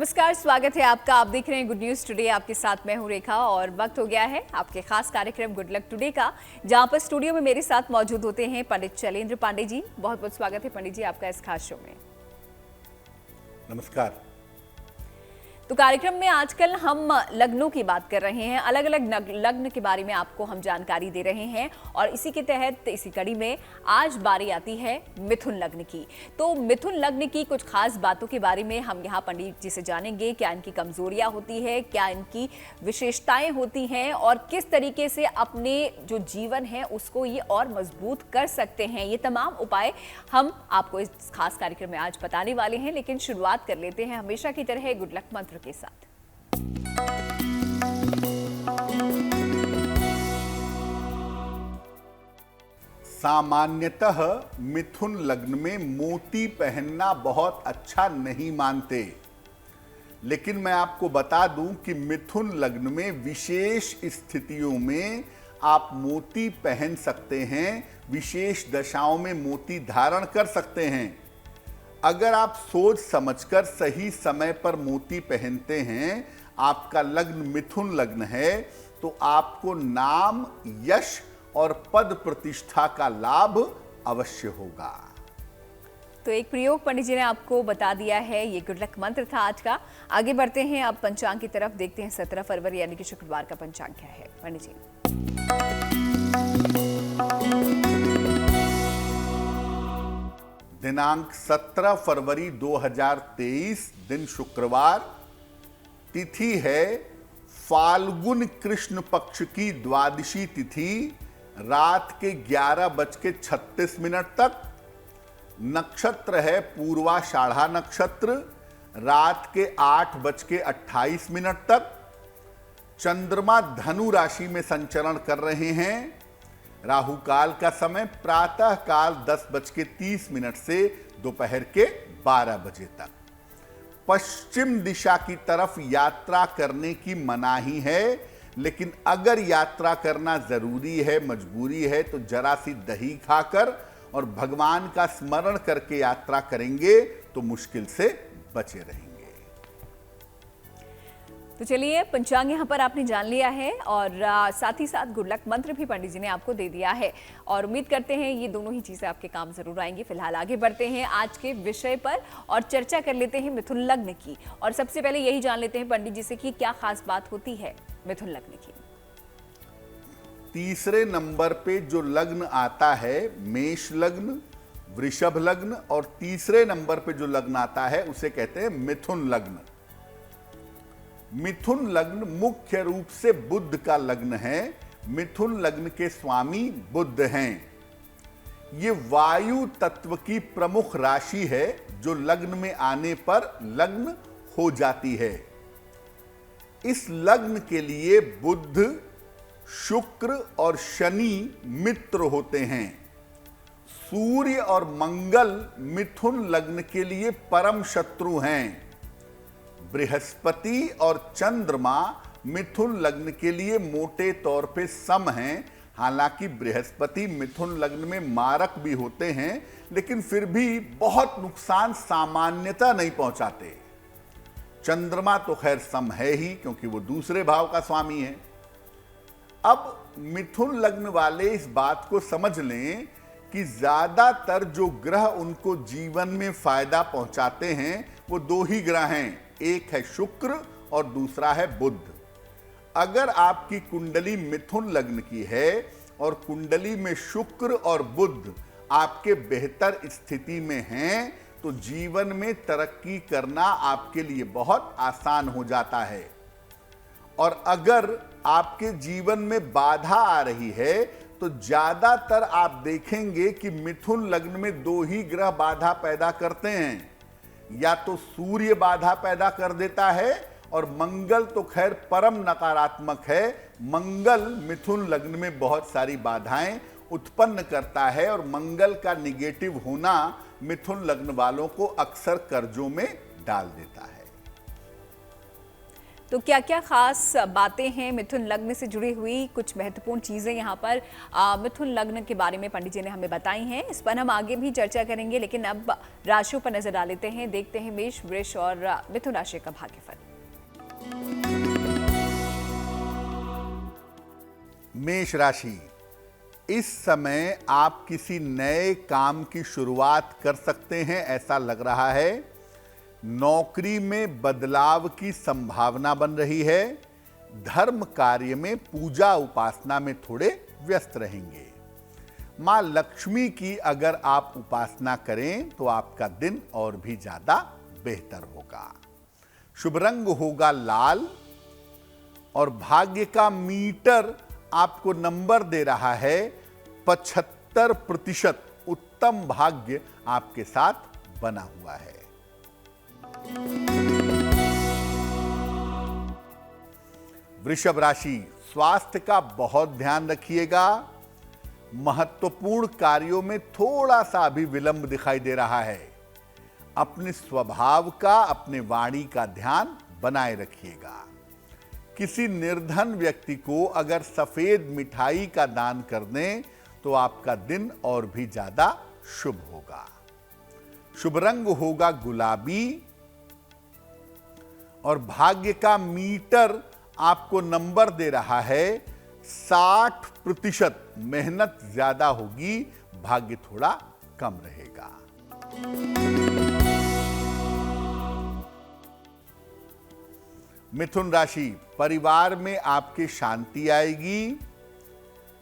नमस्कार, स्वागत है आपका। आप देख रहे हैं गुड न्यूज टुडे। आपके साथ मैं हूं रेखा और वक्त हो गया है आपके खास कार्यक्रम गुड लक टुडे का, जहां पर स्टूडियो में मेरे साथ मौजूद होते हैं पंडित शैलेंद्र पांडे जी। बहुत बहुत स्वागत है पंडित जी आपका इस खास शो में। नमस्कार। तो कार्यक्रम में आजकल हम लग्नों की बात कर रहे हैं, अलग अलग लग्न के बारे में आपको हम जानकारी दे रहे हैं और इसी के तहत इसी कड़ी में आज बारी आती है मिथुन लग्न की। तो मिथुन लग्न की कुछ खास बातों के बारे में हम यहाँ पंडित जी से जानेंगे। क्या इनकी कमजोरियां होती है, क्या इनकी विशेषताएं होती हैं और किस तरीके से अपने जो जीवन है उसको ये और मजबूत कर सकते हैं। ये तमाम उपाय हम आपको इस खास कार्यक्रम में आज बताने वाले हैं। लेकिन शुरुआत कर लेते हैं हमेशा की तरह गुड लक मंत्र के साथ। सामान्यतः मिथुन लग्न में मोती पहनना बहुत अच्छा नहीं मानते, लेकिन मैं आपको बता दूं कि मिथुन लग्न में विशेष स्थितियों में आप मोती पहन सकते हैं, विशेष दशाओं में मोती धारण कर सकते हैं। अगर आप सोच समझकर सही समय पर मोती पहनते हैं, आपका लग्न मिथुन लग्न है, तो आपको नाम, यश और पद प्रतिष्ठा का लाभ अवश्य होगा। तो एक प्रयोग पंडित जी ने आपको बता दिया है, ये गुड लक मंत्र था आज का। आगे बढ़ते हैं अब पंचांग की तरफ, देखते हैं 17 फरवरी यानी कि शुक्रवार का पंचांग क्या है पंडित जी। दिनांक 17 फरवरी 2023, दिन शुक्रवार, तिथि है फाल्गुन कृष्ण पक्ष की द्वादशी तिथि, रात के 11:36 तक। नक्षत्र है पूर्वाषाढ़ा नक्षत्र, रात के 8:28 तक। चंद्रमा धनु राशि में संचरण कर रहे हैं। राहु काल का समय प्रातः काल 10:30 से दोपहर के 12 बजे तक। पश्चिम दिशा की तरफ यात्रा करने की मनाही है, लेकिन अगर यात्रा करना जरूरी है, मजबूरी है, तो जरा सी दही खाकर और भगवान का स्मरण करके यात्रा करेंगे तो मुश्किल से बचे रहेंगे। तो चलिए, पंचांग यहाँ पर आपने जान लिया है और साथ ही साथ गुड लक मंत्र भी पंडित जी ने आपको दे दिया है और उम्मीद करते हैं ये दोनों ही चीजें आपके काम जरूर आएंगी। फिलहाल आगे बढ़ते हैं आज के विषय पर और चर्चा कर लेते हैं मिथुन लग्न की। और सबसे पहले यही जान लेते हैं पंडित जी से कि क्या खास बात होती है मिथुन लग्न की। तीसरे नंबर पे जो लग्न आता है मेष लग्न, वृषभ लग्न, और तीसरे नंबर पे जो लग्न आता है उसे कहते हैं मिथुन लग्न। मिथुन लग्न मुख्य रूप से बुध का लग्न है। मिथुन लग्न के स्वामी बुध हैं। ये वायु तत्व की प्रमुख राशि है जो लग्न में आने पर लग्न हो जाती है। इस लग्न के लिए बुध, शुक्र और शनि मित्र होते हैं। सूर्य और मंगल मिथुन लग्न के लिए परम शत्रु हैं। बृहस्पति और चंद्रमा मिथुन लग्न के लिए मोटे तौर पे सम हैं। हालांकि बृहस्पति मिथुन लग्न में मारक भी होते हैं, लेकिन फिर भी बहुत नुकसान सामान्यता नहीं पहुंचाते। चंद्रमा तो खैर सम है ही, क्योंकि वो दूसरे भाव का स्वामी है। अब मिथुन लग्न वाले इस बात को समझ लें कि ज्यादातर जो ग्रह उनको जीवन में फायदा पहुंचाते हैं वो दो ही ग्रह हैं, एक है शुक्र और दूसरा है बुध। अगर आपकी कुंडली मिथुन लग्न की है और कुंडली में शुक्र और बुध आपके बेहतर स्थिति में हैं, तो जीवन में तरक्की करना आपके लिए बहुत आसान हो जाता है। और अगर आपके जीवन में बाधा आ रही है, तो ज्यादातर आप देखेंगे कि मिथुन लग्न में दो ही ग्रह बाधा पैदा करते हैं। या तो सूर्य बाधा पैदा कर देता है, और मंगल तो खैर परम नकारात्मक है। मंगल मिथुन लग्न में बहुत सारी बाधाएं उत्पन्न करता है, और मंगल का निगेटिव होना मिथुन लग्न वालों को अक्सर कर्जों में डाल देता है। तो क्या क्या खास बातें हैं मिथुन लग्न से जुड़ी हुई, कुछ महत्वपूर्ण चीज़ें यहाँ पर मिथुन लग्न के बारे में पंडित जी ने हमें बताई हैं। इस पर हम आगे भी चर्चा करेंगे, लेकिन अब राशियों पर नजर डाल लेते हैं। देखते हैं मेष, वृष और मिथुन राशि का भाग्यफल। मेष राशि, इस समय आप किसी नए काम की शुरुआत कर सकते हैं, ऐसा लग रहा है। नौकरी में बदलाव की संभावना बन रही है। धर्म कार्य में पूजा उपासना में थोड़े व्यस्त रहेंगे। मां लक्ष्मी की अगर आप उपासना करें तो आपका दिन और भी ज्यादा बेहतर होगा। शुभ रंग होगा लाल और भाग्य का मीटर आपको नंबर दे रहा है 75%। उत्तम भाग्य आपके साथ बना हुआ है। वृषभ राशि, स्वास्थ्य का बहुत ध्यान रखिएगा। महत्वपूर्ण कार्यों में थोड़ा सा भी विलंब दिखाई दे रहा है। अपने स्वभाव का, अपने वाणी का ध्यान बनाए रखिएगा। किसी निर्धन व्यक्ति को अगर सफेद मिठाई का दान कर दें तो आपका दिन और भी ज्यादा शुभ होगा। शुभ रंग होगा गुलाबी और भाग्य का मीटर आपको नंबर दे रहा है 60%। मेहनत ज्यादा होगी, भाग्य थोड़ा कम रहेगा। मिथुन राशि, परिवार में आपके शांति आएगी।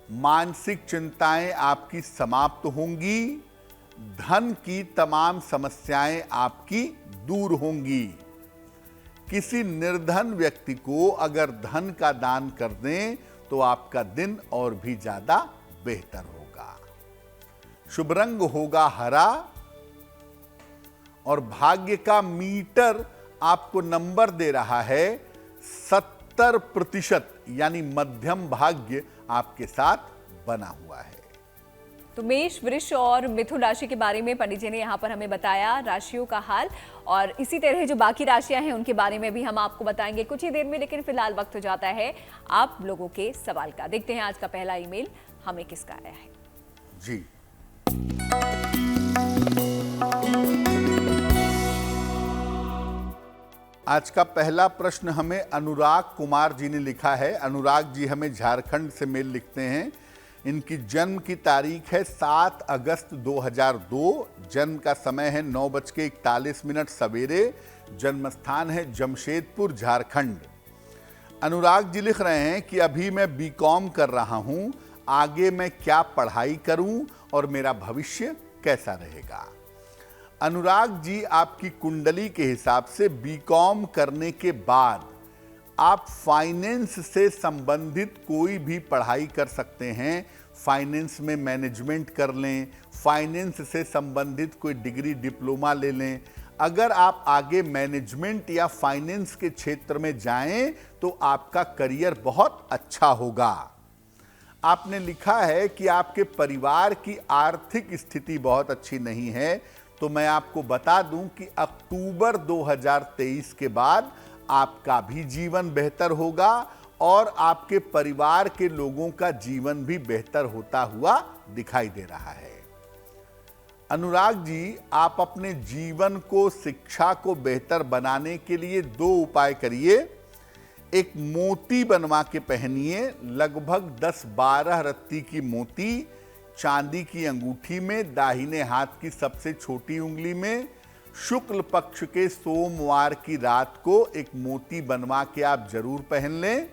मानसिक चिंताएं आपकी समाप्त होंगी। धन की तमाम समस्याएं आपकी दूर होंगी। किसी निर्धन व्यक्ति को अगर धन का दान कर दें तो आपका दिन और भी ज्यादा बेहतर होगा। शुभ रंग होगा हरा और भाग्य का मीटर आपको नंबर दे रहा है 70%, यानी मध्यम भाग्य आपके साथ बना हुआ है। तो मेष, वृष और मिथुन राशि के बारे में पंडित जी ने यहाँ पर हमें बताया राशियों का हाल, और इसी तरह जो बाकी राशियां हैं उनके बारे में भी हम आपको बताएंगे कुछ ही देर में। लेकिन फिलहाल वक्त हो जाता है आप लोगों के सवाल का। देखते हैं आज का पहला ईमेल हमें किसका आया है। जी, आज का पहला प्रश्न हमें अनुराग कुमार जी ने लिखा है। अनुराग जी हमें झारखंड से मेल लिखते हैं। इनकी जन्म की तारीख है 7 अगस्त 2002। जन्म का समय है 9:41 सवेरे। जन्म स्थान है जमशेदपुर, झारखंड। अनुराग जी लिख रहे हैं कि अभी मैं बीकॉम कर रहा हूं, आगे मैं क्या पढ़ाई करूं और मेरा भविष्य कैसा रहेगा। अनुराग जी, आपकी कुंडली के हिसाब से बीकॉम करने के बाद आप फाइनेंस से संबंधित कोई भी पढ़ाई कर सकते हैं। फाइनेंस में मैनेजमेंट कर लें, फाइनेंस से संबंधित कोई डिग्री, डिप्लोमा ले लें। अगर आप आगे मैनेजमेंट या फाइनेंस के क्षेत्र में जाएं तो आपका करियर बहुत अच्छा होगा। आपने लिखा है कि आपके परिवार की आर्थिक स्थिति बहुत अच्छी नहीं है, तो मैं आपको बता दूं कि अक्टूबर 2023 के बाद आपका भी जीवन बेहतर होगा और आपके परिवार के लोगों का जीवन भी बेहतर होता हुआ दिखाई दे रहा है। अनुराग जी, आप अपने जीवन को, शिक्षा को बेहतर बनाने के लिए 2 उपाय करिए। एक मोती बनवा के पहनिए, लगभग 10-12 रत्ती की मोती चांदी की अंगूठी में, दाहिने हाथ की सबसे छोटी उंगली में। शुक्ल पक्ष के सोमवार की रात को एक मोती बनवा के आप जरूर पहन लें।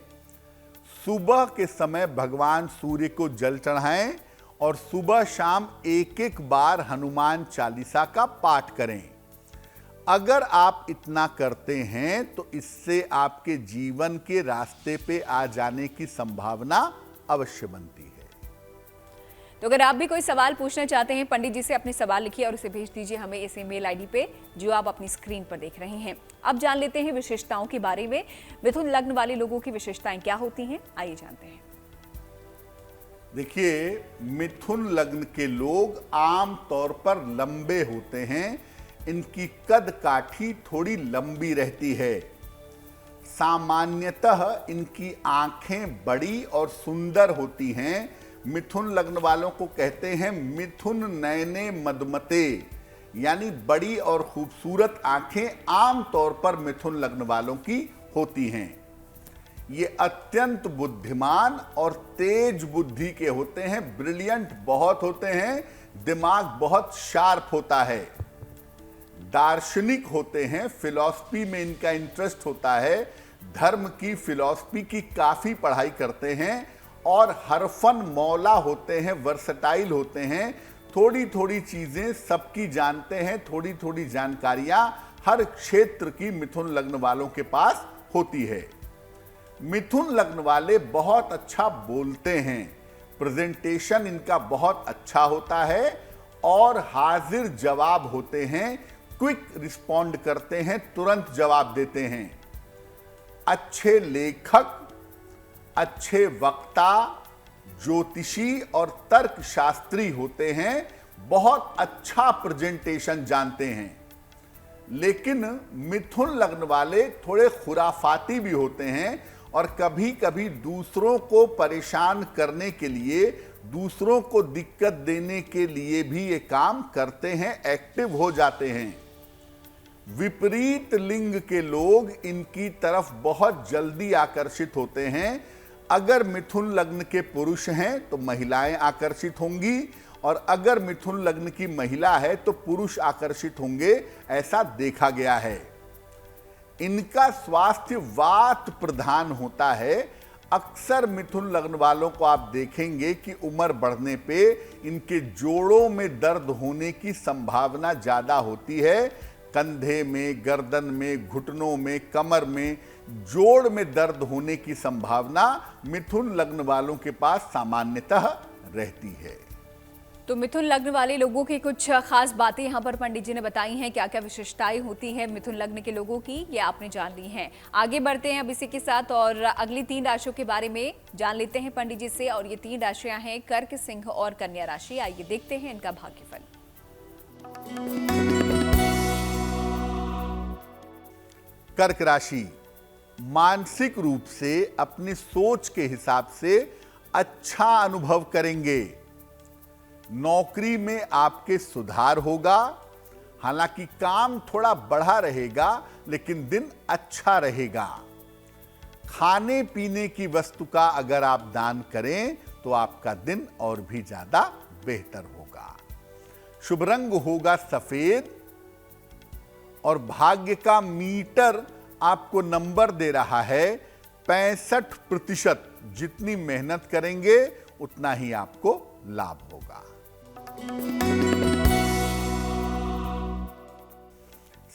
सुबह के समय भगवान सूर्य को जल चढ़ाएं और सुबह शाम 1-1 बार हनुमान चालीसा का पाठ करें। अगर आप इतना करते हैं तो इससे आपके जीवन के रास्ते पे आ जाने की संभावना अवश्य बनती है। तो अगर आप भी कोई सवाल पूछना चाहते हैं पंडित जी से, अपने सवाल लिखिए और उसे भेज दीजिए हमें इस ईमेल आईडी पे जो आप अपनी स्क्रीन पर देख रहे हैं। अब जान लेते हैं विशेषताओं के बारे में। मिथुन लग्न वाले लोगों की विशेषताएं क्या होती हैं, आइए जानते हैं। देखिए, मिथुन लग्न के लोग आम तौर पर लंबे होते हैं। इनकी कद काठी थोड़ी लंबी रहती है। सामान्यतः इनकी आंखें बड़ी और सुंदर होती हैं। मिथुन लग्न वालों को कहते हैं मिथुन नयने मदमते, यानी बड़ी और खूबसूरत आंखें आमतौर पर मिथुन लग्न वालों की होती हैं। ये अत्यंत बुद्धिमान और तेज बुद्धि के होते हैं, ब्रिलियंट बहुत होते हैं, दिमाग बहुत शार्प होता है, दार्शनिक होते हैं, फिलॉसफी में इनका इंटरेस्ट होता है, धर्म की फिलॉसफी की काफी पढ़ाई करते हैं और हरफन मौला होते हैं, वर्सटाइल होते हैं, थोड़ी थोड़ी चीजें सबकी जानते हैं, थोड़ी थोड़ी जानकारियां हर क्षेत्र की मिथुन लग्न वालों के पास होती है। मिथुन लग्न वाले बहुत अच्छा बोलते हैं, प्रेजेंटेशन इनका बहुत अच्छा होता है और हाजिर जवाब होते हैं, क्विक रिस्पॉन्ड करते हैं, तुरंत जवाब देते हैं। अच्छे लेखक, अच्छे वक्ता, ज्योतिषी और तर्कशास्त्री होते हैं, बहुत अच्छा प्रेजेंटेशन जानते हैं। लेकिन मिथुन लग्न वाले थोड़े खुराफाती भी होते हैं और कभी कभी दूसरों को परेशान करने के लिए, दूसरों को दिक्कत देने के लिए भी ये काम करते हैं, एक्टिव हो जाते हैं। विपरीत लिंग के लोग इनकी तरफ बहुत जल्दी आकर्षित होते हैं। अगर मिथुन लग्न के पुरुष हैं तो महिलाएं आकर्षित होंगी और अगर मिथुन लग्न की महिला है तो पुरुष आकर्षित होंगे, ऐसा देखा गया है। इनका स्वास्थ्य वात प्रधान होता है। अक्सर मिथुन लग्न वालों को आप देखेंगे कि उम्र बढ़ने पे इनके जोड़ों में दर्द होने की संभावना ज्यादा होती है। कंधे में, गर्दन में, घुटनों में, कमर में, जोड़ में दर्द होने की संभावना मिथुन लग्न वालों के पास सामान्यतः रहती है। तो मिथुन लग्न वाले लोगों की कुछ खास बातें यहाँ पर पंडित जी ने बताई हैं, क्या क्या विशेषताएं होती हैं मिथुन लग्न के लोगों की, ये आपने जान ली हैं। आगे बढ़ते हैं अब इसी के साथ और अगली 3 राशियों के बारे में जान लेते हैं पंडित जी से। और ये 3 राशियां हैं कर्क, सिंह और कन्या राशि। आइए देखते हैं इनका भाग्यफल। कर्क राशि मानसिक रूप से अपनी सोच के हिसाब से अच्छा अनुभव करेंगे। नौकरी में आपके सुधार होगा, हालांकि काम थोड़ा बढ़ा रहेगा लेकिन दिन अच्छा रहेगा। खाने पीने की वस्तु का अगर आप दान करें तो आपका दिन और भी ज्यादा बेहतर होगा। शुभ रंग होगा सफेद और भाग्य का मीटर आपको नंबर दे रहा है 65%। जितनी मेहनत करेंगे उतना ही आपको लाभ होगा।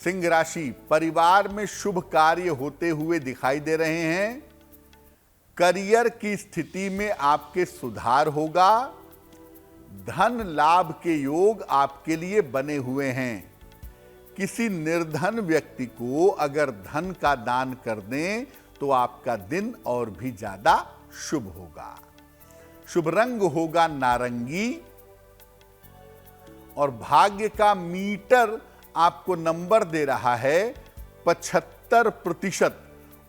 सिंह राशि परिवार में शुभ कार्य होते हुए दिखाई दे रहे हैं। करियर की स्थिति में आपके सुधार होगा। धन लाभ के योग आपके लिए बने हुए हैं। किसी निर्धन व्यक्ति को अगर धन का दान कर दें तो आपका दिन और भी ज्यादा शुभ होगा। शुभ रंग होगा नारंगी और भाग्य का मीटर आपको नंबर दे रहा है 75%।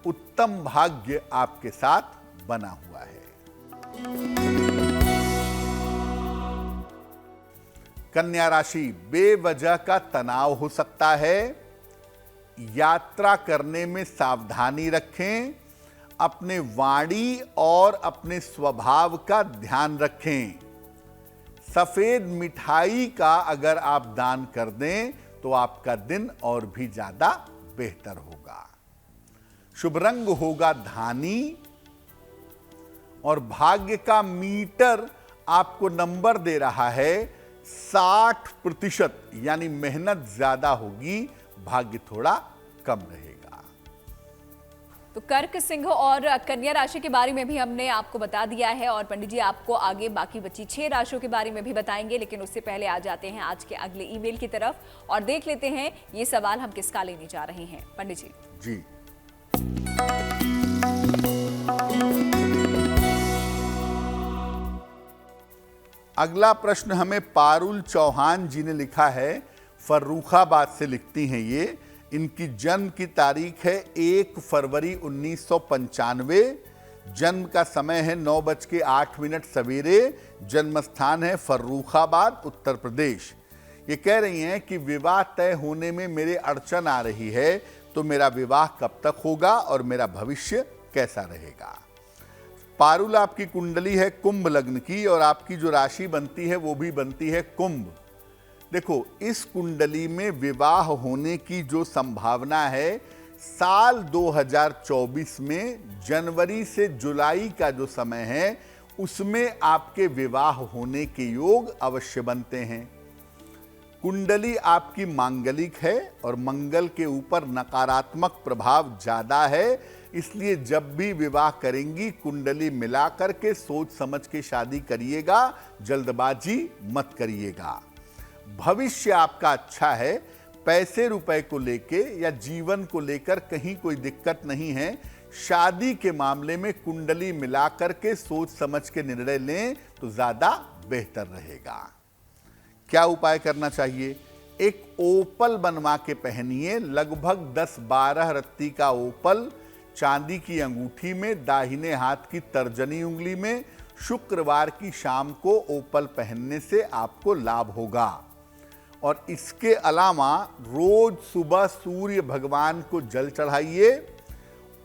उत्तम भाग्य आपके साथ बना हुआ है। कन्या राशि बेवजह का तनाव हो सकता है। यात्रा करने में सावधानी रखें। अपने वाणी और अपने स्वभाव का ध्यान रखें। सफेद मिठाई का अगर आप दान कर दें तो आपका दिन और भी ज्यादा बेहतर होगा। शुभ रंग होगा धानी और भाग्य का मीटर आपको नंबर दे रहा है 60%, यानी मेहनत ज्यादा होगी, भाग्य थोड़ा कम रहेगा। तो कर्क, सिंह और कन्या राशि के बारे में भी हमने आपको बता दिया है और पंडित जी आपको आगे बाकी बची 6 राशियों के बारे में भी बताएंगे, लेकिन उससे पहले आ जाते हैं आज के अगले ईमेल की तरफ और देख लेते हैं ये सवाल हम किसका लेने जा रहे हैं। पंडित जी जी अगला प्रश्न हमें पारुल चौहान जी ने लिखा है। फर्रुखाबाद से लिखती हैं ये। इनकी जन्म की तारीख है 1 फरवरी 1995। जन्म का समय है 9:08 सवेरे। जन्म स्थान है फर्रुखाबाद, उत्तर प्रदेश। ये कह रही हैं कि विवाह तय होने में मेरे अड़चन आ रही है, तो मेरा विवाह कब तक होगा और मेरा भविष्य कैसा रहेगा। पारुल आपकी कुंडली है कुंभ लग्न की और आपकी जो राशि बनती है वो भी बनती है कुंभ। देखो, इस कुंडली में विवाह होने की जो संभावना है, साल 2024 में जनवरी से जुलाई का जो समय है उसमें आपके विवाह होने के योग अवश्य बनते हैं। कुंडली आपकी मांगलिक है और मंगल के ऊपर नकारात्मक प्रभाव ज्यादा है, इसलिए जब भी विवाह करेंगी कुंडली मिला करके सोच समझ के शादी करिएगा, जल्दबाजी मत करिएगा। भविष्य आपका अच्छा है, पैसे रुपए को लेके या जीवन को लेकर कहीं कोई दिक्कत नहीं है। शादी के मामले में कुंडली मिला करके सोच समझ के निर्णय लें तो ज्यादा बेहतर रहेगा। क्या उपाय करना चाहिए? एक ओपल बनवा के पहनिए, लगभग 10-12 रत्ती का ओपल चांदी की अंगूठी में, दाहिने हाथ की तर्जनी उंगली में। शुक्रवार की शाम को ओपल पहनने से आपको लाभ होगा। और इसके अलावा रोज सुबह सूर्य भगवान को जल चढ़ाइए।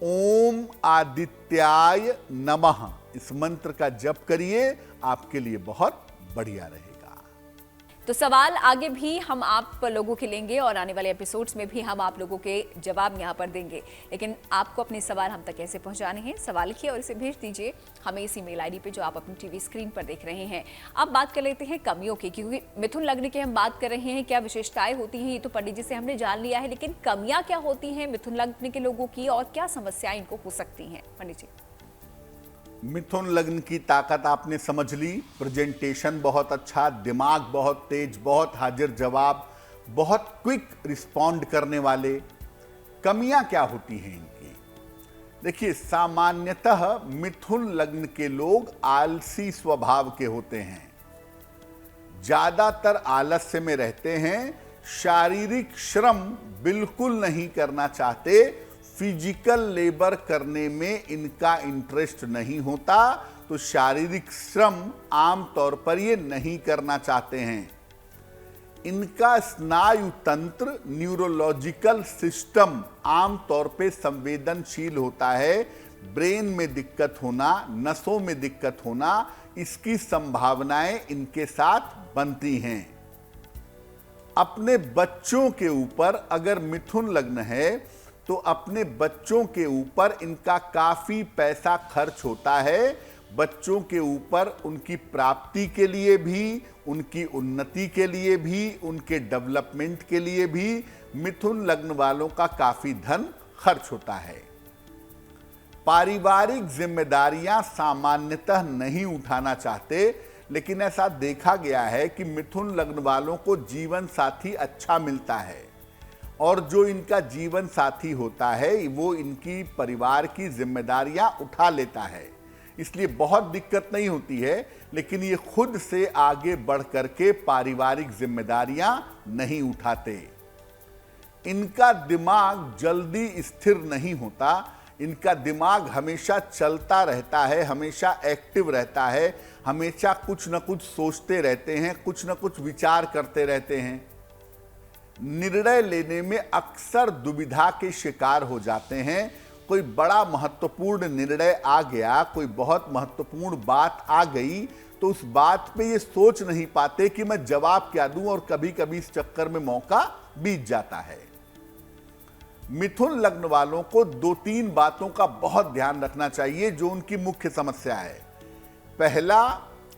ओम आदित्याय नमः इस मंत्र का जप करिए, आपके लिए बहुत बढ़िया रहेगा। तो सवाल आगे भी हम आप लोगों के लेंगे और आने वाले एपिसोड्स में भी हम आप लोगों के जवाब यहाँ पर देंगे, लेकिन आपको अपने सवाल हम तक कैसे पहुँचाने हैं? सवाल लिखिए और इसे भेज दीजिए हमें इस ईमेल आईडी पे जो आप अपनी टीवी स्क्रीन पर देख रहे हैं। अब बात कर लेते हैं कमियों की, क्योंकि मिथुन लग्न की हम बात कर रहे हैं। क्या विशेषताएं होती हैं ये तो पंडित जी से हमने जान लिया है, लेकिन कमियां क्या होती हैं मिथुन लग्न के लोगों की और क्या समस्याएं इनको हो सकती हैं? पंडित जी, मिथुन लग्न की ताकत आपने समझ ली। प्रेजेंटेशन बहुत अच्छा, दिमाग बहुत तेज, बहुत हाजिर जवाब, बहुत क्विक रिस्पॉन्ड करने वाले। कमियां क्या होती हैं इनकी? देखिए, सामान्यतः मिथुन लग्न के लोग आलसी स्वभाव के होते हैं, ज्यादातर आलस्य में रहते हैं, शारीरिक श्रम बिल्कुल नहीं करना चाहते, फिजिकल लेबर करने में इनका इंटरेस्ट नहीं होता, तो शारीरिक श्रम आमतौर पर ये नहीं करना चाहते हैं। इनका स्नायु तंत्र, न्यूरोलॉजिकल सिस्टम आमतौर पे संवेदनशील होता है। ब्रेन में दिक्कत होना, नसों में दिक्कत होना, इसकी संभावनाएं इनके साथ बनती हैं। अपने बच्चों के ऊपर अगर मिथुन लग्न है तो अपने बच्चों के ऊपर इनका काफी पैसा खर्च होता है। बच्चों के ऊपर उनकी प्राप्ति के लिए भी, उनकी उन्नति के लिए भी, उनके डेवलपमेंट के लिए भी मिथुन लग्न वालों का काफी धन खर्च होता है। पारिवारिक जिम्मेदारियां सामान्यतः नहीं उठाना चाहते, लेकिन ऐसा देखा गया है कि मिथुन लग्न वालों को जीवन साथी अच्छा मिलता है और जो इनका जीवन साथी होता है वो इनकी परिवार की जिम्मेदारियां उठा लेता है, इसलिए बहुत दिक्कत नहीं होती है। लेकिन ये खुद से आगे बढ़ करके पारिवारिक जिम्मेदारियां नहीं उठाते। इनका दिमाग जल्दी स्थिर नहीं होता, इनका दिमाग हमेशा चलता रहता है, हमेशा एक्टिव रहता है, हमेशा कुछ न कुछ सोचते रहते हैं, कुछ न कुछ विचार करते रहते हैं। निर्णय लेने में अक्सर दुविधा के शिकार हो जाते हैं। कोई बड़ा महत्वपूर्ण निर्णय आ गया, कोई बहुत महत्वपूर्ण बात आ गई, तो उस बात पे ये सोच नहीं पाते कि मैं जवाब क्या दूं, और कभी कभी इस चक्कर में मौका बीत जाता है। मिथुन लग्न वालों को 2-3 बातों का बहुत ध्यान रखना चाहिए जो उनकी मुख्य समस्या है। पहला,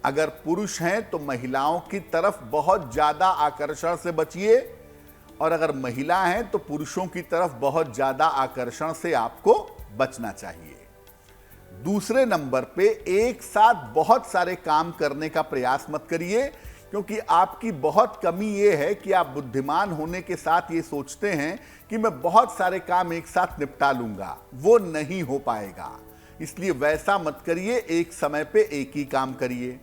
अगर पुरुष हैं तो महिलाओं की तरफ बहुत ज्यादा आकर्षण से बचिए, और अगर महिला हैं तो पुरुषों की तरफ बहुत ज्यादा आकर्षण से आपको बचना चाहिए। दूसरे नंबर पे, एक साथ बहुत सारे काम करने का प्रयास मत करिए, क्योंकि आपकी बहुत कमी ये है कि आप बुद्धिमान होने के साथ ये सोचते हैं कि मैं बहुत सारे काम एक साथ निपटा लूंगा। वो नहीं हो पाएगा, इसलिए वैसा मत करिए, एक समय पे एक ही काम करिए।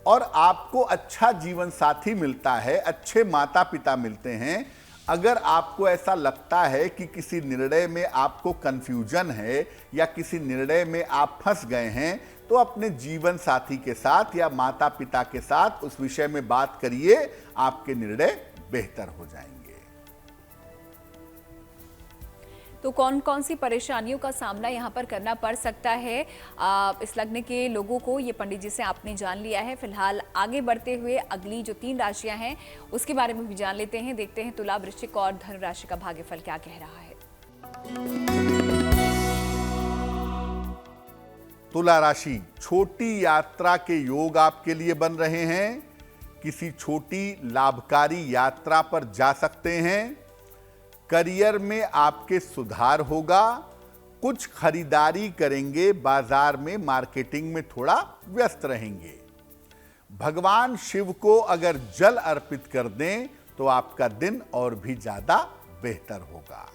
और आपको अच्छा जीवन साथी मिलता है, अच्छे माता पिता मिलते हैं, अगर आपको ऐसा लगता है कि किसी निर्णय में आपको कंफ्यूजन है या किसी निर्णय में आप फंस गए हैं, तो अपने जीवन साथी के साथ या माता पिता के साथ उस विषय में बात करिए, आपके निर्णय बेहतर हो जाएंगे। तो कौन कौन सी परेशानियों का सामना यहाँ पर करना पड़ सकता है इस लग्न के लोगों को, ये पंडित जी से आपने जान लिया है। फिलहाल आगे बढ़ते हुए अगली जो 3 राशियां हैं उसके बारे में भी जान लेते हैं। देखते हैं तुला, वृश्चिक और धनु राशि का भाग्यफल क्या कह रहा है। तुला राशि, छोटी यात्रा के योग आपके लिए बन रहे हैं। किसी छोटी लाभकारी यात्रा पर जा सकते हैं। करियर में आपके सुधार होगा। कुछ खरीदारी करेंगे, बाजार में मार्केटिंग में थोड़ा व्यस्त रहेंगे। भगवान शिव को अगर जल अर्पित कर दें तो आपका दिन और भी ज्यादा बेहतर होगा।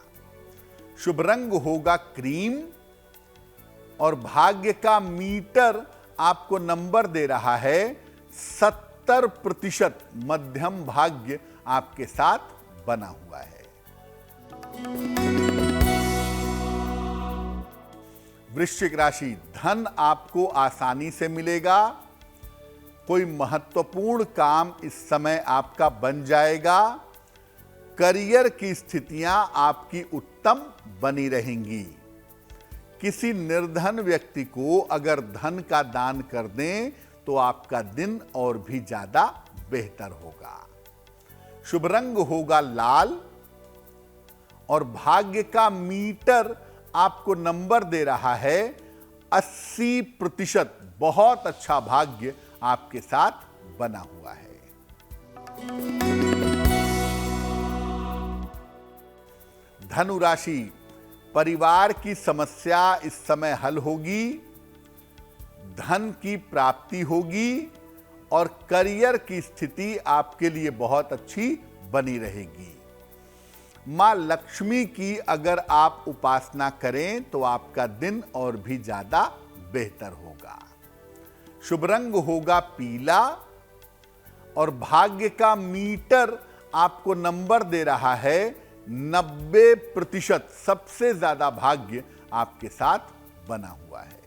शुभ रंग होगा क्रीम और भाग्य का मीटर आपको नंबर दे रहा है 70%। मध्यम भाग्य आपके साथ बना हुआ है। वृश्चिक राशि, धन आपको आसानी से मिलेगा। कोई महत्वपूर्ण काम इस समय आपका बन जाएगा। करियर की स्थितियां आपकी उत्तम बनी रहेंगी। किसी निर्धन व्यक्ति को अगर धन का दान कर दें तो आपका दिन और भी ज्यादा बेहतर होगा। शुभ रंग होगा लाल और भाग्य का मीटर आपको नंबर दे रहा है 80%। बहुत अच्छा भाग्य आपके साथ बना हुआ है। धनु राशि, परिवार की समस्या इस समय हल होगी। धन की प्राप्ति होगी और करियर की स्थिति आपके लिए बहुत अच्छी बनी रहेगी। मां लक्ष्मी की अगर आप उपासना करें तो आपका दिन और भी ज्यादा बेहतर होगा। शुभ रंग होगा पीला और भाग्य का मीटर आपको नंबर दे रहा है 90%। सबसे ज्यादा भाग्य आपके साथ बना हुआ है।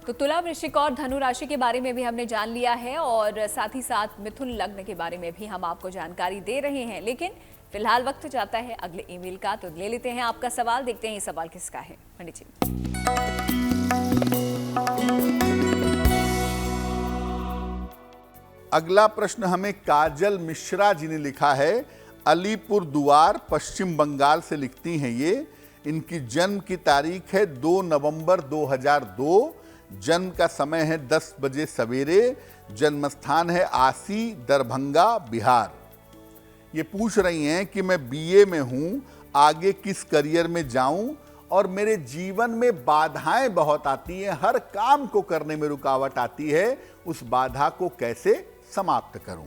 तो तुला, वृश्चिक और धनु राशि के बारे में भी हमने जान लिया है और साथ ही साथ मिथुन लग्न के बारे में भी हम आपको जानकारी दे रहे हैं। लेकिन फिलहाल वक्त जाता है अगले ईमेल का, तो ले लेते हैं आपका सवाल। देखते हैं ये सवाल किसका है पंडित जी। अगला प्रश्न हमें काजल मिश्रा जी ने लिखा है। अलीपुर दुआर, पश्चिम बंगाल से लिखती हैं ये। इनकी जन्म की तारीख है 2 नवंबर 2002। जन्म का समय है 10 बजे सवेरे। जन्म स्थान है आसी, दरभंगा, बिहार। ये पूछ रही हैं कि मैं बीए में हूं, आगे किस करियर में जाऊं और मेरे जीवन में बाधाएं बहुत आती हैं, हर काम को करने में रुकावट आती है, उस बाधा को कैसे समाप्त करूं।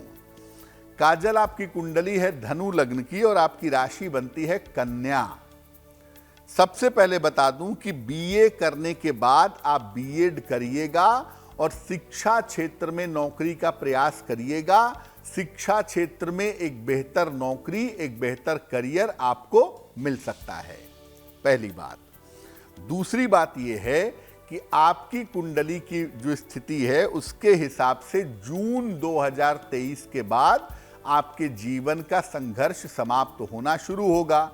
काजल, आपकी कुंडली है धनु लग्न की और आपकी राशि बनती है कन्या। सबसे पहले बता दूं कि बीए करने के बाद आप बीएड करिएगा और शिक्षा क्षेत्र में नौकरी का प्रयास करिएगा। शिक्षा क्षेत्र में एक बेहतर नौकरी, एक बेहतर करियर आपको मिल सकता है, पहली बात। दूसरी बात यह है कि आपकी कुंडली की जो स्थिति है उसके हिसाब से जून 2023 के बाद आपके जीवन का संघर्ष समाप्त होना शुरू होगा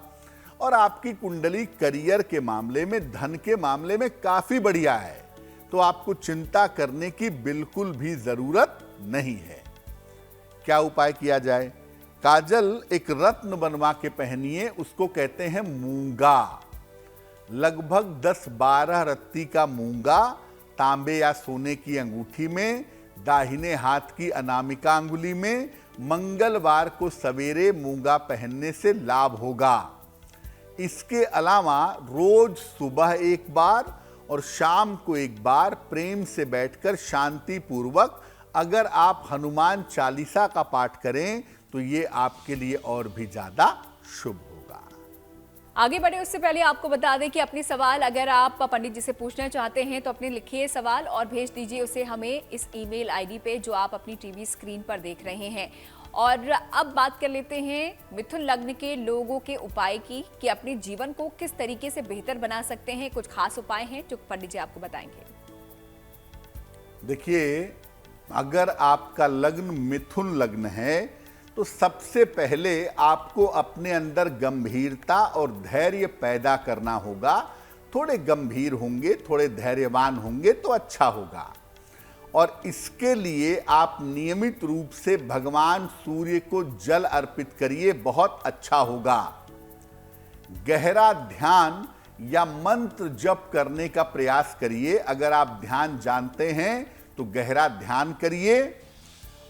और आपकी कुंडली करियर के मामले में, धन के मामले में काफी बढ़िया है, तो आपको चिंता करने की बिल्कुल भी जरूरत नहीं है। क्या उपाय किया जाए? काजल, एक रत्न बनवा के पहनिए, उसको कहते हैं मूंगा। लगभग 10-12 रत्ती का मूंगा तांबे या सोने की अंगूठी में, दाहिने हाथ की अनामिका अंगुली में, मंगलवार को सवेरे मूंगा पहनने से लाभ होगा। इसके अलावा रोज सुबह एक बार और शाम को एक बार प्रेम से बैठकर शांति पूर्वक अगर आप हनुमान चालीसा का पाठ करें तो ये आपके लिए और भी ज्यादा शुभ होगा। आगे बढ़े उससे पहले आपको बता दें कि अपने सवाल अगर आप पंडित जी से पूछना चाहते हैं तो अपने लिखिए सवाल और भेज दीजिए उसे हमें इस ईमेल आईडी पे जो आप अपनी टीवी स्क्रीन पर देख रहे हैं। और अब बात कर लेते हैं मिथुन लग्न के लोगों के उपाय की कि अपने जीवन को किस तरीके से बेहतर बना सकते हैं। कुछ खास उपाय हैं जो पंडित जी आपको बताएंगे। देखिए, अगर आपका लग्न मिथुन लग्न है तो सबसे पहले आपको अपने अंदर गंभीरता और धैर्य पैदा करना होगा। थोड़े गंभीर होंगे, थोड़े धैर्यवान होंगे तो अच्छा होगा। और इसके लिए आप नियमित रूप से भगवान सूर्य को जल अर्पित करिए, बहुत अच्छा होगा। गहरा ध्यान या मंत्र जप करने का प्रयास करिए। अगर आप ध्यान जानते हैं तो गहरा ध्यान करिए,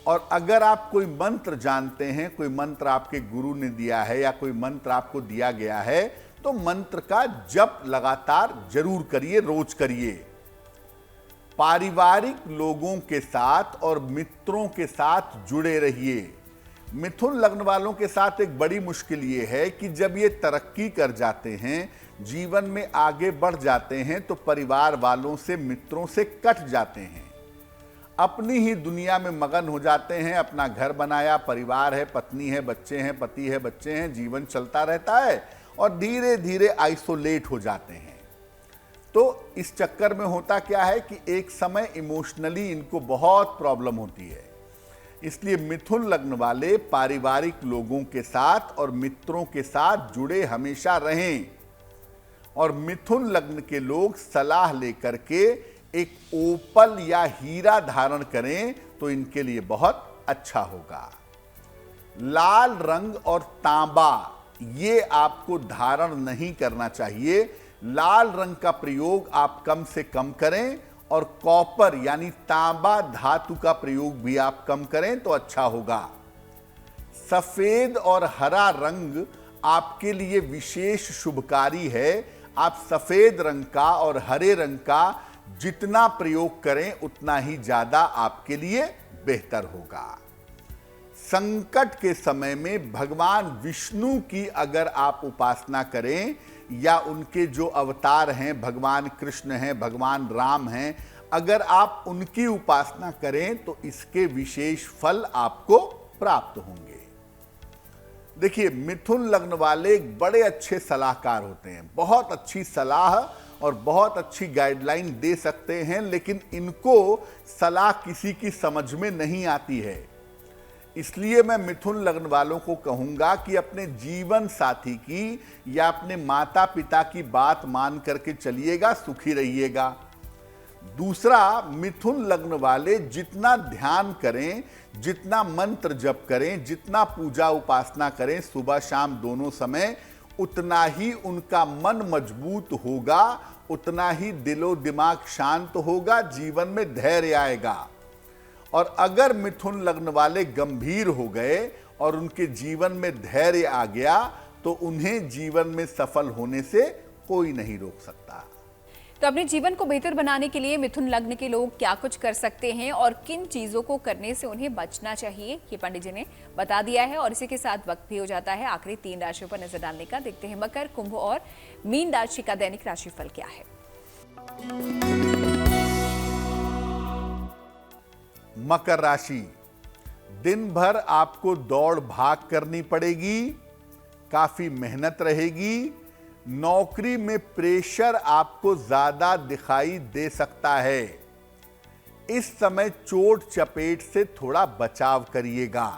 और अगर आप कोई मंत्र जानते हैं, कोई मंत्र आपके गुरु ने दिया है या कोई मंत्र आपको दिया गया है, तो मंत्र का जप लगातार जरूर करिए, रोज करिए। पारिवारिक लोगों के साथ और मित्रों के साथ जुड़े रहिए। मिथुन लग्न वालों के साथ एक बड़ी मुश्किल ये है कि जब ये तरक्की कर जाते हैं, जीवन में आगे बढ़ जाते हैं, तो परिवार वालों से, मित्रों से कट जाते हैं, अपनी ही दुनिया में मगन हो जाते हैं। अपना घर बनाया, परिवार है, पत्नी है, बच्चे हैं, पति है, बच्चे हैं, जीवन चलता रहता है और धीरे धीरे आइसोलेट हो जाते हैं। तो इस चक्कर में होता क्या है कि एक समय इमोशनली इनको बहुत प्रॉब्लम होती है। इसलिए मिथुन लग्न वाले पारिवारिक लोगों के साथ और मित्रों के साथ जुड़े हमेशा रहें। और मिथुन लग्न के लोग सलाह लेकर के एक ओपल या हीरा धारण करें तो इनके लिए बहुत अच्छा होगा। लाल रंग और तांबा ये आपको धारण नहीं करना चाहिए। लाल रंग का प्रयोग आप कम से कम करें, और कॉपर यानी तांबा धातु का प्रयोग भी आप कम करें तो अच्छा होगा। सफेद और हरा रंग आपके लिए विशेष शुभकारी है। आप सफेद रंग का और हरे रंग का जितना प्रयोग करें उतना ही ज्यादा आपके लिए बेहतर होगा। संकट के समय में भगवान विष्णु की अगर आप उपासना करें, या उनके जो अवतार हैं, भगवान कृष्ण हैं, भगवान राम हैं, अगर आप उनकी उपासना करें तो इसके विशेष फल आपको प्राप्त होंगे। देखिए, मिथुन लग्न वाले एक बड़े अच्छे सलाहकार होते हैं, बहुत अच्छी सलाह और बहुत अच्छी गाइडलाइन दे सकते हैं, लेकिन इनको सलाह किसी की समझ में नहीं आती है। इसलिए मैं मिथुन लग्न वालों को कहूंगा कि अपने जीवन साथी की या अपने माता पिता की बात मान करके चलिएगा, सुखी रहिएगा। दूसरा, मिथुन लग्न वाले जितना ध्यान करें, जितना मंत्र जप करें, जितना पूजा उपासना करें सुबह शाम दोनों समय, उतना ही उनका मन मजबूत होगा, उतना ही दिलो दिमाग शांत होगा, जीवन में धैर्य आएगा। और अगर मिथुन लग्न वाले गंभीर हो गए और उनके जीवन में धैर्य आ गया तो उन्हें जीवन में सफल होने से कोई नहीं रोक सकता। तो अपने जीवन को बेहतर बनाने के लिए मिथुन लग्न के लोग क्या कुछ कर सकते हैं और किन चीजों को करने से उन्हें बचना चाहिए, ये पंडित जी ने बता दिया है। और इसी के साथ वक्त भी हो जाता है आखिरी 3 राशियों पर नजर डालने का। देखते हैं मकर, कुंभ और मीन राशि का दैनिक राशिफल क्या है। मकर राशि, दिन भर आपको दौड़ भाग करनी पड़ेगी, काफी मेहनत रहेगी। नौकरी में प्रेशर आपको ज्यादा दिखाई दे सकता है। इस समय चोट चपेट से थोड़ा बचाव करिएगा।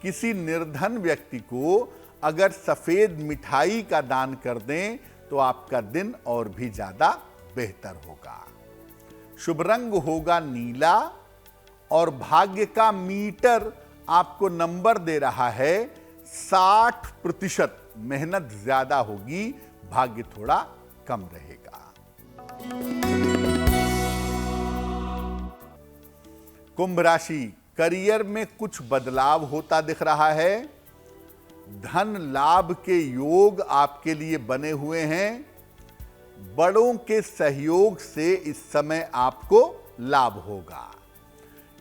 किसी निर्धन व्यक्ति को अगर सफेद मिठाई का दान कर दें तो आपका दिन और भी ज्यादा बेहतर होगा। शुभ रंग होगा नीला, और भाग्य का मीटर आपको नंबर दे रहा है 60%। मेहनत ज्यादा होगी, भाग्य थोड़ा कम रहेगा। कुंभ राशि, करियर में कुछ बदलाव होता दिख रहा है। धन लाभ के योग आपके लिए बने हुए हैं। बड़ों के सहयोग से इस समय आपको लाभ होगा।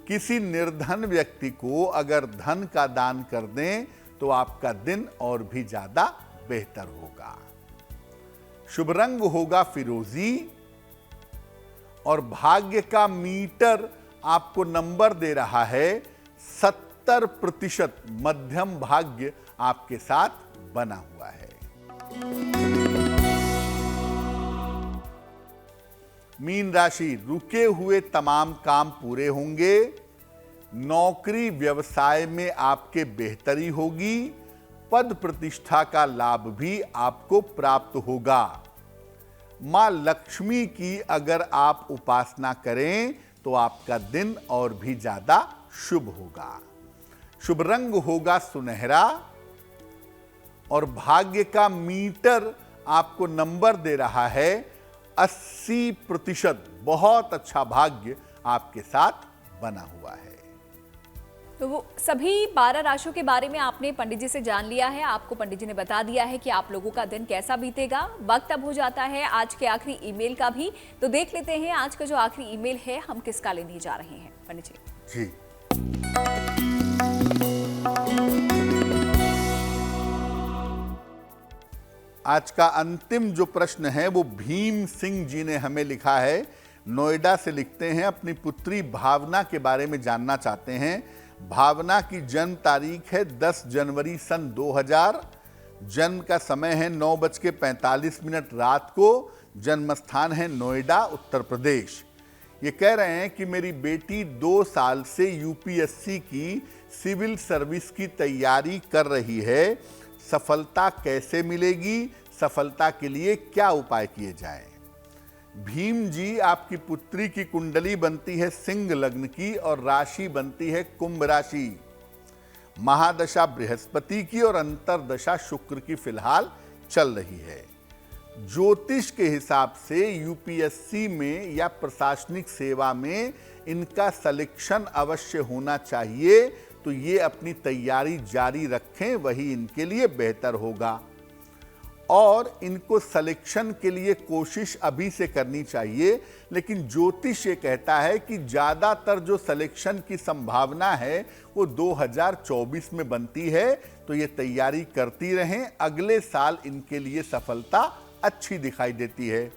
किसी निर्धन व्यक्ति को अगर धन का दान कर दें तो आपका दिन और भी ज्यादा बेहतर होगा। शुभ रंग होगा फिरोजी, और भाग्य का मीटर आपको नंबर दे रहा है 70% मध्यम भाग्य आपके साथ बना हुआ है। मीन राशि, रुके हुए तमाम काम पूरे होंगे। नौकरी व्यवसाय में आपके बेहतरी होगी। पद प्रतिष्ठा का लाभ भी आपको प्राप्त होगा। मां लक्ष्मी की अगर आप उपासना करें तो आपका दिन और भी ज्यादा शुभ होगा। शुभ रंग होगा सुनहरा और भाग्य का मीटर आपको नंबर दे रहा है 80%। बहुत अच्छा भाग्य आपके साथ बना हुआ है। तो वो सभी 12 राशियों के बारे में आपने पंडित जी से जान लिया है। आपको पंडित जी ने बता दिया है कि आप लोगों का दिन कैसा बीतेगा। वक्त अब हो जाता है आज के आखिरी ईमेल का भी, तो देख लेते हैं आज का जो आखिरी ईमेल है हम किसका लेने जा रहे हैं पंडित जी। आज का अंतिम जो प्रश्न है वो भीम सिंह जी ने हमें लिखा है। नोएडा से लिखते हैं, अपनी पुत्री भावना के बारे में जानना चाहते हैं। भावना की जन्म तारीख है 10 जनवरी सन 2000। जन्म का समय है 9:45 रात को। जन्म स्थान है नोएडा, उत्तर प्रदेश। ये कह रहे हैं कि मेरी बेटी 2 साल से यूपीएससी की सिविल सर्विस की तैयारी कर रही है। सफलता कैसे मिलेगी? सफलता के लिए क्या उपाय किए जाएं? भीम जी, आपकी पुत्री की कुंडली बनती है सिंह लग्न की और राशि बनती है कुंभ राशि। महादशा बृहस्पति की और अंतरदशा शुक्र की फिलहाल चल रही है। ज्योतिष के हिसाब से यूपीएससी में या प्रशासनिक सेवा में इनका सिलेक्शन अवश्य होना चाहिए, तो ये अपनी तैयारी जारी रखें, वही इनके लिए बेहतर होगा। और इनको सिलेक्शन के लिए कोशिश अभी से करनी चाहिए, लेकिन ज्योतिष ये कहता है कि ज़्यादातर जो सिलेक्शन की संभावना है वो 2024 में बनती है, तो ये तैयारी करती रहें। अगले साल इनके लिए सफलता अच्छी दिखाई देती है।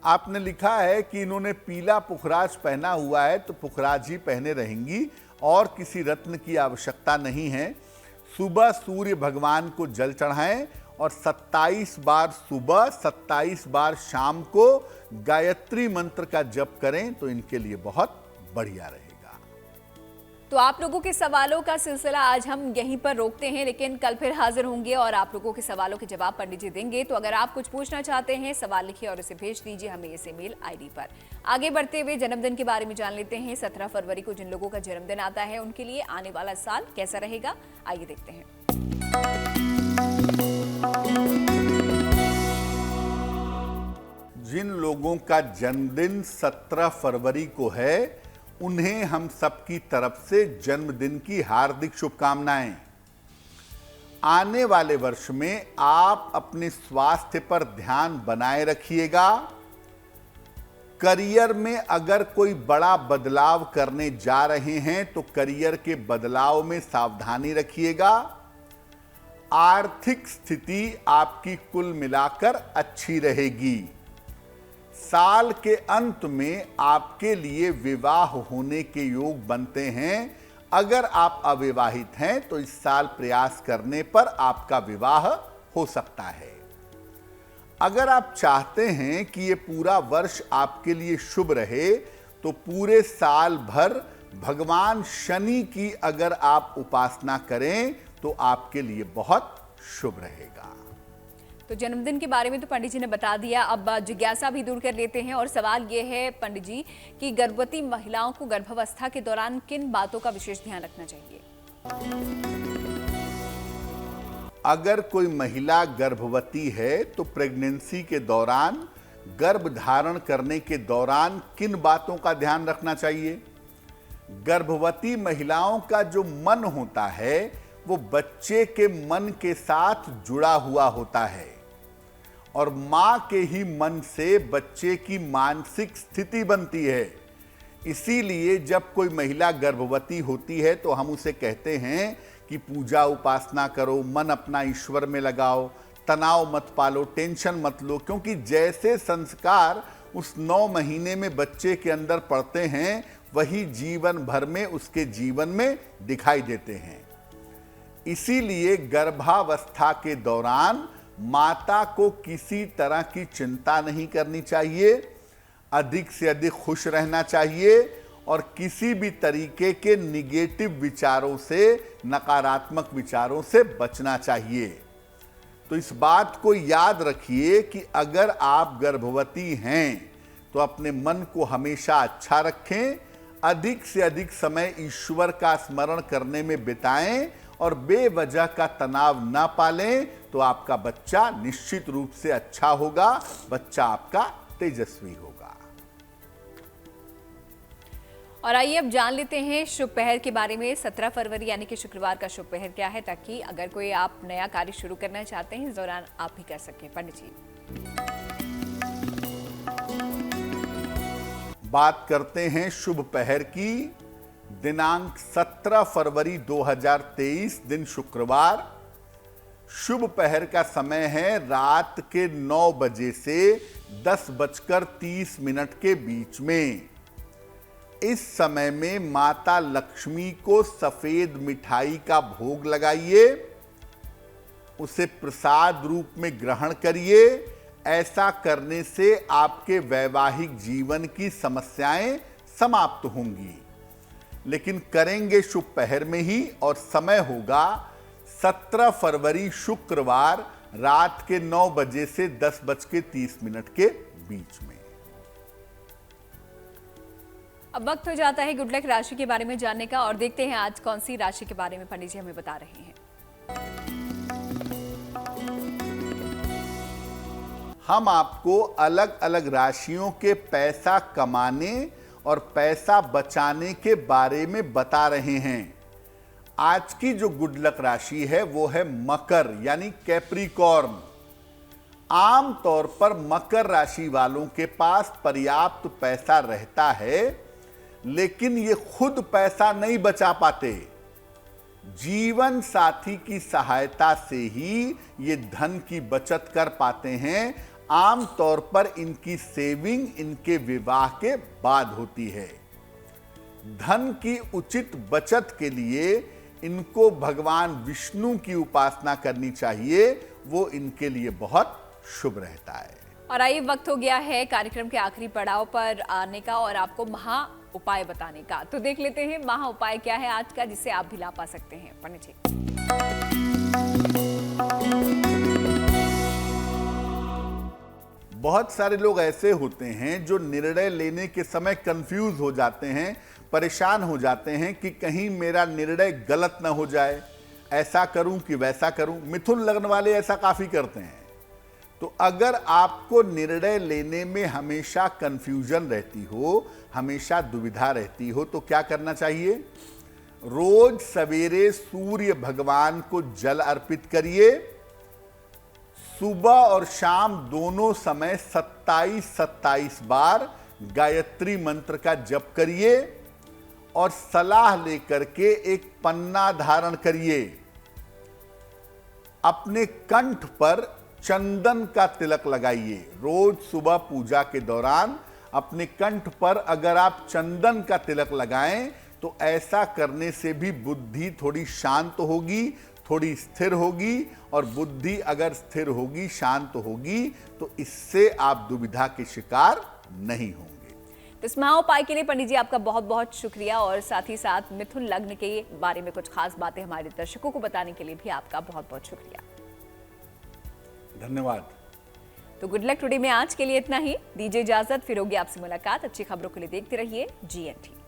आपने लिखा है कि इन्होंने पीला पुखराज पहना हुआ है, तो पुखराज ही पहने रहेंगी और किसी रत्न की आवश्यकता नहीं है। सुबह सूर्य भगवान को जल चढ़ाएं और 27 बार सुबह 27 बार शाम को गायत्री मंत्र का जप करें, तो इनके लिए बहुत बढ़िया रहेगा। तो आप लोगों के सवालों का सिलसिला आज हम यहीं पर रोकते हैं, लेकिन कल फिर हाजिर होंगे और आप लोगों के सवालों के जवाब पंडित जी देंगे। तो अगर आप कुछ पूछना चाहते हैं, सवाल लिखिए और इसे भेज दीजिए हमें इस ईमेल आईडी पर। आगे बढ़ते हुए जन्मदिन के बारे में जान लेते हैं। 17 फरवरी को जिन लोगों का जन्मदिन आता है उनके लिए आने वाला साल कैसा रहेगा, आइए देखते हैं। जिन लोगों का जन्मदिन 17 फरवरी को है, उन्हें हम सबकी तरफ से जन्मदिन की हार्दिक शुभकामनाएं। आने वाले वर्ष में आप अपने स्वास्थ्य पर ध्यान बनाए रखिएगा। करियर में अगर कोई बड़ा बदलाव करने जा रहे हैं तो करियर के बदलाव में सावधानी रखिएगा। आर्थिक स्थिति आपकी कुल मिलाकर अच्छी रहेगी। साल के अंत में आपके लिए विवाह होने के योग बनते हैं। अगर आप अविवाहित हैं तो इस साल प्रयास करने पर आपका विवाह हो सकता है। अगर आप चाहते हैं कि ये पूरा वर्ष आपके लिए शुभ रहे, तो पूरे साल भर भगवान शनि की अगर आप उपासना करें तो आपके लिए बहुत शुभ रहेगा। तो जन्मदिन के बारे में तो पंडित जी ने बता दिया। अब जिज्ञासा भी दूर कर लेते हैं और सवाल ये है पंडित जी कि गर्भवती महिलाओं को गर्भावस्था के दौरान किन बातों का विशेष ध्यान रखना चाहिए? अगर कोई महिला गर्भवती है तो प्रेगनेंसी के दौरान, गर्भ धारण करने के दौरान किन बातों का ध्यान रखना चाहिए? गर्भवती महिलाओं का जो मन होता है वो बच्चे के मन के साथ जुड़ा हुआ होता है और मां के ही मन से बच्चे की मानसिक स्थिति बनती है। इसीलिए जब कोई महिला गर्भवती होती है तो हम उसे कहते हैं कि पूजा उपासना करो, मन अपना ईश्वर में लगाओ, तनाव मत पालो, टेंशन मत लो, क्योंकि जैसे संस्कार उस 9 महीने में बच्चे के अंदर पड़ते हैं वही जीवन भर में उसके जीवन में दिखाई देते हैं। इसीलिए गर्भावस्था के दौरान माता को किसी तरह की चिंता नहीं करनी चाहिए, अधिक से अधिक खुश रहना चाहिए और किसी भी तरीके के निगेटिव विचारों से, नकारात्मक विचारों से बचना चाहिए। तो इस बात को याद रखिए कि अगर आप गर्भवती हैं तो अपने मन को हमेशा अच्छा रखें, अधिक से अधिक समय ईश्वर का स्मरण करने में बिताएं और बेवजह का तनाव ना पालें, तो आपका बच्चा निश्चित रूप से अच्छा होगा, बच्चा आपका तेजस्वी होगा। और आइए अब जान लेते हैं शुभ पहर के बारे में। 17 फरवरी यानी कि शुक्रवार का शुभ पहर क्या है, ताकि अगर कोई आप नया कार्य शुरू करना चाहते हैं इस दौरान आप भी कर सकें। पंडित जी, बात करते हैं शुभ पहर की। दिनांक 17 फरवरी 2023 दिन शुक्रवार। शुभ पहर का समय है रात के 9 बजे से 10:30 के बीच में। इस समय में माता लक्ष्मी को सफेद मिठाई का भोग लगाइए, उसे प्रसाद रूप में ग्रहण करिए। ऐसा करने से आपके वैवाहिक जीवन की समस्याएं समाप्त होंगी। लेकिन करेंगे शुभ पहर में ही, और समय होगा 17 फरवरी शुक्रवार रात के 9 बजे से 10:30 के बीच में। अब वक्त हो जाता है गुड लक राशि के बारे में जानने का, और देखते हैं आज कौन सी राशि के बारे में पंडित जी हमें बता रहे हैं। हम आपको अलग अलग राशियों के पैसा कमाने और पैसा बचाने के बारे में बता रहे हैं। आज की जो गुड लक राशि है वो है मकर यानी कैप्रिकॉर्न। आम तौर पर मकर राशि वालों के पास पर्याप्त पैसा रहता है, लेकिन ये खुद पैसा नहीं बचा पाते। जीवन साथी की सहायता से ही ये धन की बचत कर पाते हैं। आम तौर पर इनकी सेविंग इनके विवाह के बाद होती है। धन की उचित बचत के लिए इनको भगवान विष्णु की उपासना करनी चाहिए, वो इनके लिए बहुत शुभ रहता है। और आइए वक्त हो गया है कार्यक्रम के आखिरी पड़ाव पर आने का और आपको महा उपाय बताने का। तो देख लेते हैं महा उपाय क्या है आज का, जिससे आप भी लाभ पा सकते हैं। पंडित जी, बहुत सारे लोग ऐसे होते हैं जो निर्णय लेने के समय कंफ्यूज हो जाते हैं, परेशान हो जाते हैं कि कहीं मेरा निर्णय गलत ना हो जाए, ऐसा करूं कि वैसा करूं। मिथुन लग्न वाले ऐसा काफी करते हैं। तो अगर आपको निर्णय लेने में हमेशा कंफ्यूजन रहती हो, हमेशा दुविधा रहती हो, तो क्या करना चाहिए? रोज सवेरे सूर्य भगवान को जल अर्पित करिए। सुबह और शाम दोनों समय 27-27 बार गायत्री मंत्र का जप करिए और सलाह लेकर के एक पन्ना धारण करिए। अपने कंठ पर चंदन का तिलक लगाइए। रोज सुबह पूजा के दौरान अपने कंठ पर अगर आप चंदन का तिलक लगाएं तो ऐसा करने से भी बुद्धि थोड़ी शांत होगी, थोड़ी स्थिर होगी, और बुद्धि अगर स्थिर होगी, शांत होगी, तो इससे आप दुविधा के शिकार नहीं होंगे। तो इस महा उपाय के लिए पंडित जी आपका बहुत बहुत शुक्रिया, और साथ ही साथ मिथुन लग्न के बारे में कुछ खास बातें हमारे दर्शकों को बताने के लिए भी आपका बहुत बहुत शुक्रिया। धन्यवाद। तो गुड लक टुडे में आज के लिए इतना ही। दीजिए इजाजत, फिर होगी आपसे मुलाकात। अच्छी खबरों के लिए देखते रहिए GNT।